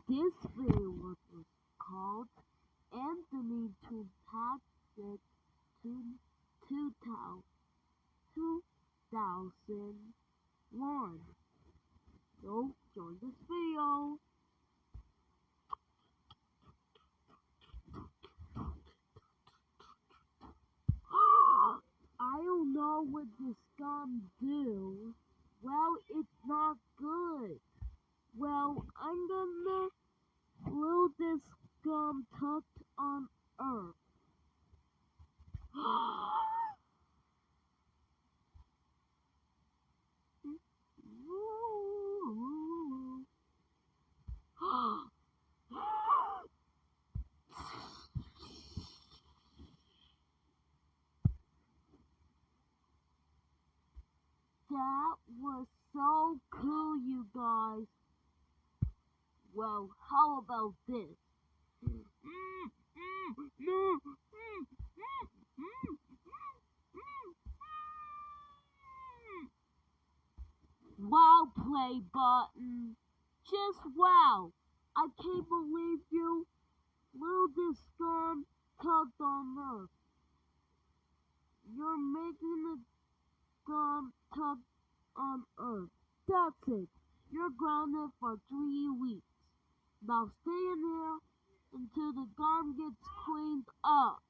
This video was called Anthony to Patrick to 2001. So join this video. I don't know what this gum do. Well, it's not good. Well, I'm gonna glue this gum tucked on Earth. That was so cool, you guys. Well, how about this? Wow, play button. Just wow. I can't believe you flew this gun tugged on Earth. You're making the gun tug on Earth. That's it. You're grounded for 3 weeks. Now stay in here until the gun gets cleaned up.